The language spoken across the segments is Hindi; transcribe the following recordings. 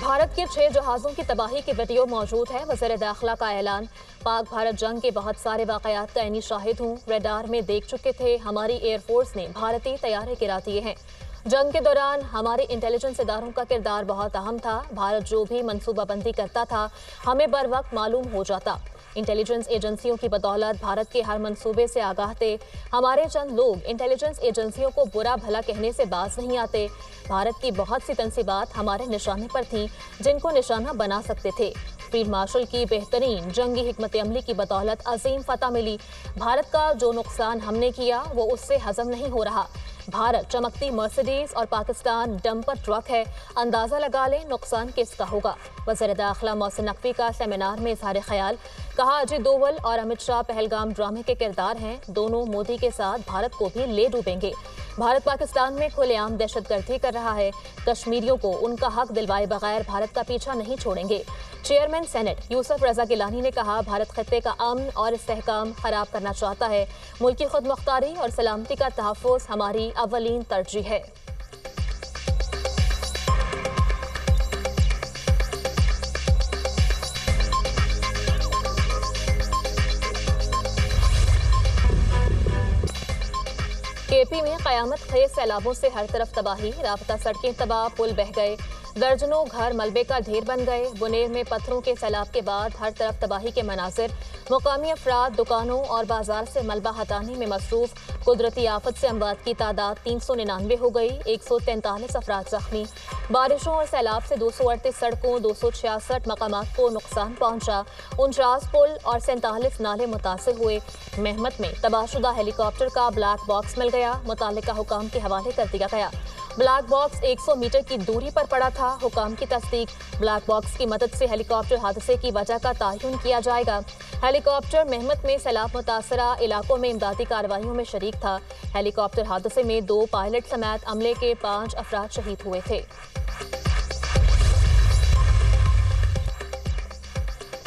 भारत के 6 जहाजों की तबाही की वीडियो मौजूद है। वज़ीर दाखिला का ऐलान। पाक भारत जंग के बहुत सारे वाक़यात का इन्हीं शाहिद हूँ। रडार में देख चुके थे, हमारी एयरफोर्स ने भारतीय तैयारे गिरा दिए हैं। जंग के दौरान हमारे इंटेलिजेंस इदारों का किरदार बहुत अहम था। भारत जो भी मनसूबाबंदी करता था, हमें बर वक्त मालूम हो जाता। इंटेलिजेंस एजेंसियों की बदौलत भारत के हर मंसूबे से आगाह थे। हमारे चंद लोग इंटेलिजेंस एजेंसियों को बुरा भला कहने से बाज नहीं आते। भारत की बहुत सी तंसीबात हमारे निशाने पर थीं, जिनको निशाना बना सकते थे। फील्ड मार्शल की बेहतरीन जंगी हिकमत अमली की बदौलत अजीम फतह मिली। भारत का जो नुकसान हमने किया वो उससे हजम नहीं हो रहा। भारत चमकती मर्सिडीज और पाकिस्तान डंपर ट्रक है। अंदाजा लगा लें नुकसान किसका होगा। वज़ीर दाखिला मोहसिन नकवी का सेमिनार में इज़हार ख्याल। कहा, अजय डोवल और अमित शाह पहलगाम ड्रामे के किरदार हैं। दोनों मोदी के साथ भारत को भी ले डूबेंगे। भारत पाकिस्तान में खुलेआम दहशतगर्दी कर रहा है। कश्मीरियों को उनका हक दिलवाए बगैर भारत का पीछा नहीं छोड़ेंगे। चेयरमैन सेनेट यूसुफ रजा गिलानी ने कहा, भारत खत्ते का अमन और इस्तेहकाम खराब करना चाहता है। मुल्की खुद मुख्तारी और सलामती का तहफ़्फ़ुज़ हमारी अव्वलीन तरजीह है। केपी में कयामत खेज सैलाबों से हर तरफ तबाही। राबता सड़कें तबाह, पुल बह गए, दर्जनों घर मलबे का ढेर बन गए। बुनेर में पत्थरों के सैलाब के बाद हर तरफ तबाही के मनाजिर। मुकामी अफराद दुकानों और बाजार से मलबा हटाने में मसरूफ। कुदरती आफत से अमवात की तादाद 399 हो गई। 143 अफराद जख्मी। बारिशों और सैलाब से 238 सड़कों, 266 मकामात को नुकसान पहुंचा। 49 पुल और 47 नाले मुतासिर हुए। मेहमत में तबाहशुदा हेलीकॉप्टर का ब्लैक बॉक्स मिल गया। मुतालिका हुकाम के हवाले कर दिया गया। ब्लैक बॉक्स 100 मीटर की दूरी पर पड़ा था। हुकाम की तस्दीक। ब्लैक बॉक्स की मदद से हेलीकॉप्टर हादसे की वजह का तयन किया जाएगा। हेलीकॉप्टर मेहमत में सैलाब मुतासरा इलाकों में इमदादी कार्रवाइयों में शरीक था। हेलीकॉप्टर हादसे में 2 पायलट समेत अमले के 5 अफराद शहीद हुए थे।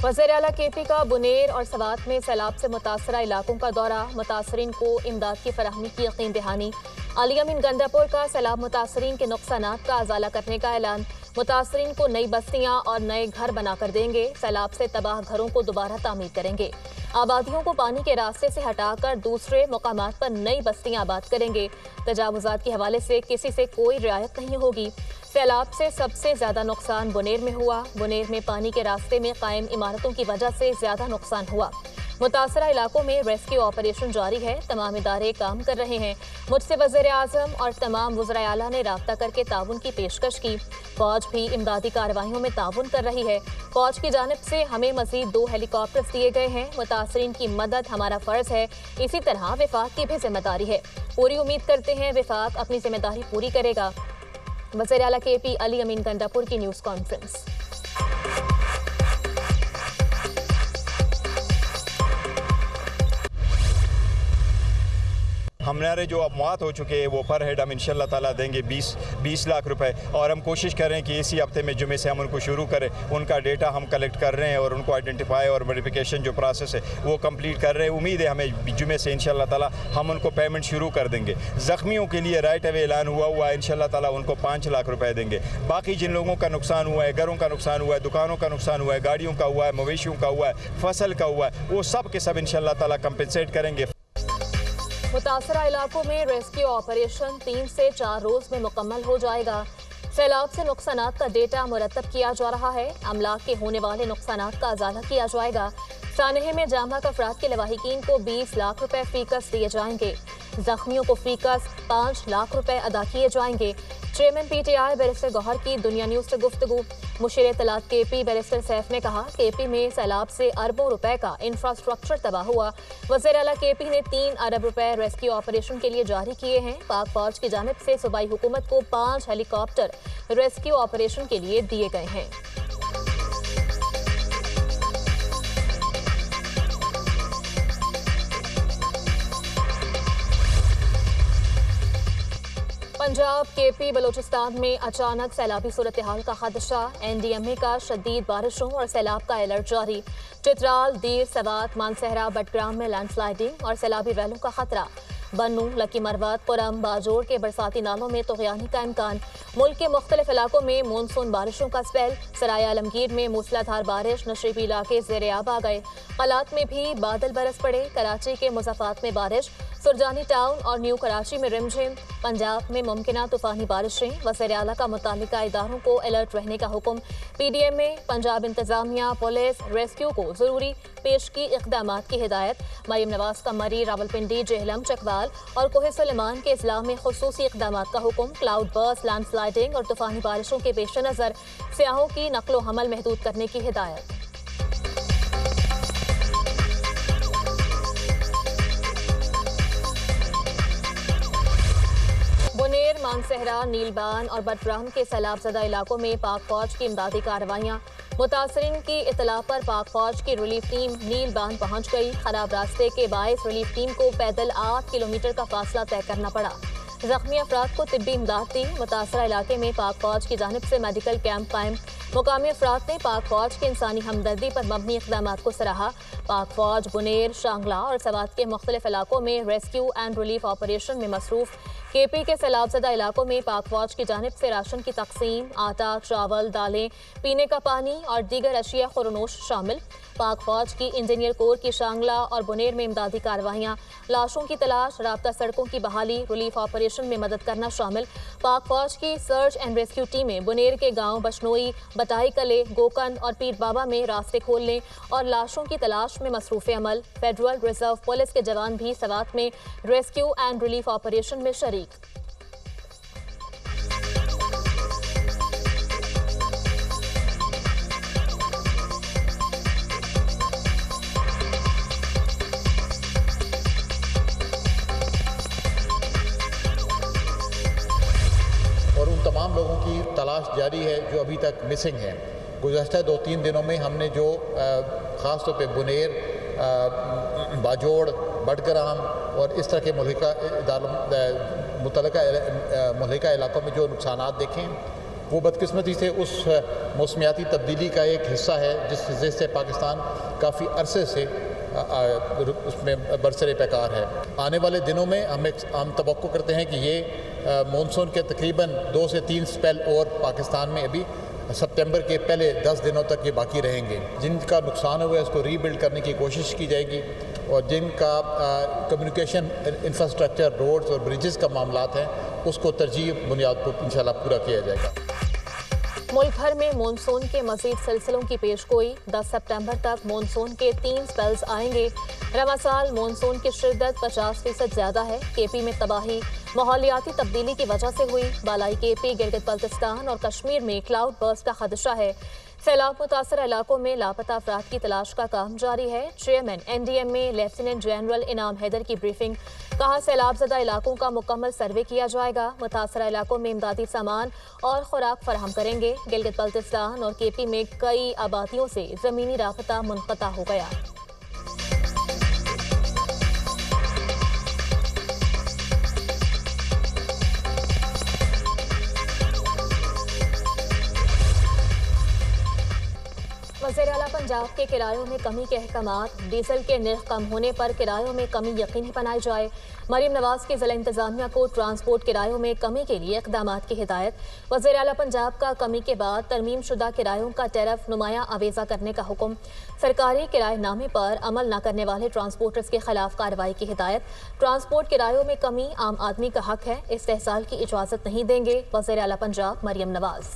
वज़ीर आला केपी का बुनेर और सवात में सैलाब से मुतासरा इलाकों का दौरा। मुतासरीन को इमदाद की फराहमी की यकीन दहानी। अली अमीन गंडापुर का सैलाब मुतासरीन के नुकसानात का अजाला करने का ऐलान। मुतासरीन को नई बस्तियां और नए घर बनाकर देंगे। सैलाब से तबाह घरों को दोबारा तामीर करेंगे। आबादियों को पानी के रास्ते से हटाकर दूसरे मुकामात पर नई बस्तियां आबाद करेंगे। तजावुजात के हवाले से किसी से कोई रियायत नहीं होगी। सैलाब से सबसे ज्यादा नुकसान बुनेर में हुआ। बुनेर में पानी के रास्ते में कायम इमारतों की वजह से ज्यादा नुकसान हुआ। मुतासरा इलाकों में रेस्क्यू ऑपरेशन जारी है। तमाम इदारे काम कर रहे हैं। मुझसे वज़ीर आज़म और तमाम वज़राए आला ने राब्ता करके ताउन की पेशकश की। फौज भी इमदादी कार्रवाइयों में ताउन कर रही है। फौज की जानिब से हमें मज़ीद 2 हेलीकॉप्टर्स दिए गए हैं। मुतासरीन की मदद हमारा फ़र्ज है। इसी तरह विफाक की भी जिम्मेदारी है। पूरी उम्मीद करते हैं विफाक अपनी जिम्मेदारी पूरी करेगा। वज़ीर आला केपी अली अमीन गंडापुर की न्यूज़ कॉन्फ्रेंस। हमारे जो अमवात हो चुके हैं वो पर हेड हम इंशाल्लाह ताला देंगे 20 लाख रुपए। और हम कोशिश कर रहे हैं कि इसी हफ्ते में जुमे से हम उनको शुरू करें। उनका डेटा हम कलेक्ट कर रहे हैं और उनको आइडेंटिफाई और वेरिफिकेशन जो प्रोसेस है वो कंप्लीट कर रहे हैं। उम्मीद है हमें जुमे से इंशाल्लाह ताला हम उनको पेमेंट शुरू कर देंगे। ज़ख्मियों के लिए राइट अवे ऐलान हुआ है, इंशाल्लाह ताला उनको 5 लाख रुपए देंगे। बाकी जिन लोगों का नुकसान हुआ है, घरों का नुकसान हुआ है, दुकानों का नुकसान हुआ है, गाड़ियों का हुआ है, मवेशियों का हुआ है, फसल का हुआ है, वो सब के सब इंशाल्लाह ताला कंपनसेट करेंगे। मुतासरा इलाकों में रेस्क्यू ऑपरेशन 3 से 4 रोज में मुकम्मल हो जाएगा। सैलाब से नुकसानात का डेटा मुरतब किया जा रहा है। अमलाक के होने वाले नुकसानात का अजाला किया जाएगा। सानहे में जामबाग अफराद के लवाहिकीन को 20 लाख रुपए फीकस दिए जाएंगे। जख्मियों को फीकस 5 लाख रुपए अदा किए जाएंगे। चेयरमैन PTI बैरिस्टर गौहर की दुनिया न्यूज़ से गुफ्तगू। मुशीर इत्तलात केपी बैरिस्टर सैफ ने कहा, केपी में सैलाब से अरबों रुपए का इंफ्रास्ट्रक्चर तबाह हुआ। वज़ीर आला केपी ने 3 अरब रुपए रेस्क्यू ऑपरेशन के लिए जारी किए हैं। पाक फौज की जानिब से सूबाई हुकूमत को 5 हेलीकॉप्टर रेस्क्यू ऑपरेशन के लिए दिए गए हैं। पंजाब, केपी, बलोचिस्तान में अचानक सैलाबी सूरत हाल का खदशा। NDMA का शदीद बारिशों और सैलाब का अलर्ट जारी। चित्राल, दीर, सवात, मानसहरा, बटग्राम में लैंडस्लाइडिंग और सैलाबी रैलों का खतरा। बन्नू, लकी मरवत, पुरम, बाजोड़ के बरसाती नालों में तग़यानी का इम्कान। मुल्क के मुख्तलिफ इलाकों में मानसून बारिशों का स्पेल। सराय आलमगीर में मूसलाधार बारिश, नशरीबी इलाके ज़ेर-ए-आब आ गए। कलात में भी बादल बरस पड़े। कराची के मुज़फ़्फ़रात में बारिश। सुरजानी टाउन और न्यू कराची में रिमझिम। पंजाब में मुमकिना तूफ़ानी बारिशें। वज़ीर आला का मुताल्लिका इदारों को अलर्ट रहने का हुक्म। PDM में पंजाब इंतजामिया, पुलिस, रेस्क्यू को ज़रूरी पेशगी इक़दामात की हिदायत। मरीम नवाज का मरी, रावलपिंडी, जेहलम, चकवाल और कोहे सुलेमान के इज़लाह में खुसूसी इक़दामात का हुक्म। क्लाउड बर्स्ट, लैंडस्लाइडिंग और तूफ़ानी बारिशों के पेश नज़र सियाहों की नकलो हमल महदूद करने की हिदायत। बुनेर, मानसहरा, नीलबान और बटब्रहम के सैलाबज़दा इलाकों में पाक फौज की इमदादी कार्रवाइयाँ। मुतासरीन की इतला पर पाक फौज की रिलीफ टीम नीलबान पहुँच गई। खराब रास्ते के बायस रिलीफ टीम को पैदल 8 किलोमीटर का फासला तय करना पड़ा। जख्मी अफराद को तिब्बी इमदाद दी। मुतासरा इलाके में पाक फौज की जानिब से मेडिकल कैंप कायम। मुकामी अफराद ने पाक फौज के इंसानी हमदर्दी पर मबनी इक़दामात को सराहा। पाक फौज बुनेर, शांगला और सवात के मुख्तलिफ इलाकों में रेस्क्यू एंड रिलीफ ऑपरेशन में मसरूफ। KP के सैलाबज़दा इलाकों में पाक फौज की जानिब से राशन की तकसीम, आटा, चावल, दालें, पीने का पानी और दीगर अशिया खुरनोश शामिल। पाक फौज की इंजीनियर कोर की शांगला और बुनेर में इमदादी कार्रवाइयाँ। लाशों की तलाश, राब्ता सड़कों की बहाली, रिलीफ ऑपरेशन में मदद करना शामिल। पाक फौज की सर्च एंड रेस्क्यू टीमें बुनेर के गाँव बशनोई, बटाई कले, गोकंद और पीर बाबा में रास्ते खोलने और लाशों की तलाश में मसरूफ़ अमल। फेडरल रिजर्व पुलिस के जवान भी सवात में रेस्क्यू एंड रिलीफ ऑपरेशन में शरीक। और उन तमाम लोगों की तलाश जारी है जो अभी तक मिसिंग हैं। गुज़श्ता 2-3 दिनों में हमने जो ख़ास तौर पे बुनेर, बाजोड़, बडग्राम और इस तरह के मुतल्लिका इलाकों में जो नुकसानात देखें, वो बदकिस्मती से उस मौसमियाती तब्दीली का एक हिस्सा है जिससे पाकिस्तान काफ़ी अरसे से उसमें बरसरे पैकार है। आने वाले दिनों में हम तवक्को करते हैं कि ये मानसून के तकरीबन 2 से 3 स्पेल और पाकिस्तान में अभी सितंबर के पहले 10 दिनों तक ये बाकी रहेंगे। जिनका नुकसान हुआ है उसको रीबिल्ड करने की कोशिश की जाएगी और जिनका कम्युनिकेशन इंफ्रास्ट्रक्चर, रोड्स और ब्रिजेस का मामलात हैं उसको तरजीह बुनियाद पर इंशाल्लाह पूरा किया जाएगा। मुल्क भर में मानसून के मजीद सिलसिलों की पेशगोई। 10 सितंबर तक मानसून के 3 स्पेल्स आएंगे। रवा साल मानसून की शिद्दत 50% ज़्यादा है। KP में तबाही माहौलियाती तब्दीली की वजह से हुई। बालाई KP, गिलगित बल्तिस्तान और कश्मीर में क्लाउड बर्स्ट का खदशा है। सैलाब मुतासर इलाकों में लापता अफराद की तलाश का काम जारी है। चेयरमैन NDM में लेफ्टिनेंट जनरल इनाम हैदर की ब्रीफिंग। कहा सैलाबज़दा इलाकों का मुकम्मल सर्वे किया जाएगा। मुतासर इलाकों में इमदादी सामान और खुराक फराहम करेंगे। गिलगित बल्तिस्तान और KP में कई आबादियों से ज़मीनी राबता मुनक़ता हो गया। वज़ीर आला पंजाब के किरायों में कमी के अहकामात। डीजल के निर्ख कम होने पर किरायों में कमी यकीनी बनाई जाए। मरीम नवाज की ज़िला इंतजामिया को ट्रांसपोर्ट किरायों में कमी के लिए इक़दामात की हिदायत। वज़ीर आला पंजाब का कमी के बाद तरमीम शुदा किरायों का टैरिफ नुमाया आवेज़ा करने का हुक्म। सरकारी किराएनामे पर अमल न करने वाले ट्रांसपोर्टर्स के खिलाफ कार्रवाई की हिदायत। ट्रांसपोर्ट किरायों में कमी आम आदमी का हक है, इस्तेहसाल की इजाज़त नहीं देंगे वज़ीर आला पंजाब मरीम नवाज।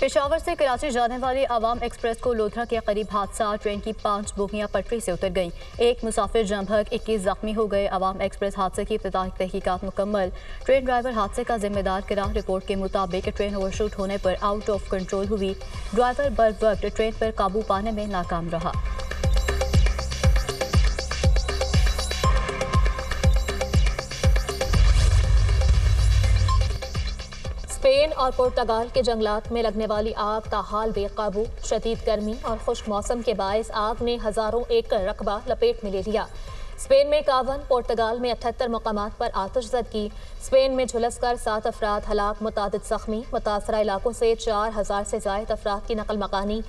पेशावर से कराची जाने वाली आवाम एक्सप्रेस को लोधरा के करीब हादसा। ट्रेन की 5 बोगियां पटरी से उतर गईं। एक मुसाफिर जम भग 21 जख्मी हो गए। आवाम एक्सप्रेस हादसे की इब्तिदाई तहकीकात मुकम्मल। ट्रेन ड्राइवर हादसे का जिम्मेदार करार। रिपोर्ट के मुताबिक ट्रेन ओवरशूट होने पर आउट ऑफ कंट्रोल हुई। ड्राइवर बर वक्त ट्रेन पर काबू पाने में नाकाम रहा। स्पेन और पुर्तगाल के जंगलात में लगने वाली आग ताहाल बेकाबू। शदीद गर्मी और खुश्क मौसम के बायस आग ने हज़ारों एकड़ रकबा लपेट में ले लिया। स्पेन में 51, पुर्तगाल में 78 मकामात पर आतिशज़दगी। स्पेन में झुलसकर 7 अफराद हलाक, मुतादिद ज़ख्मी। मुतासरा इलाकों से 4000 से ज़ायद अफराद की नकल मकानी।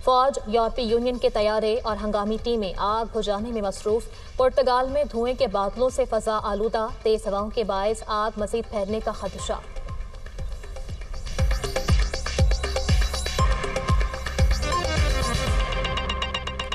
फौज, यूरोपीय यूनियन के तैयारे और हंगामी टीमें आग बुझाने में मसरूफ। पुर्तगाल में धुएं के बादलों से फ़ज़ा आलूदा, तेज़ हवाओं के बायस आग मज़ीद फैलने का खदशा।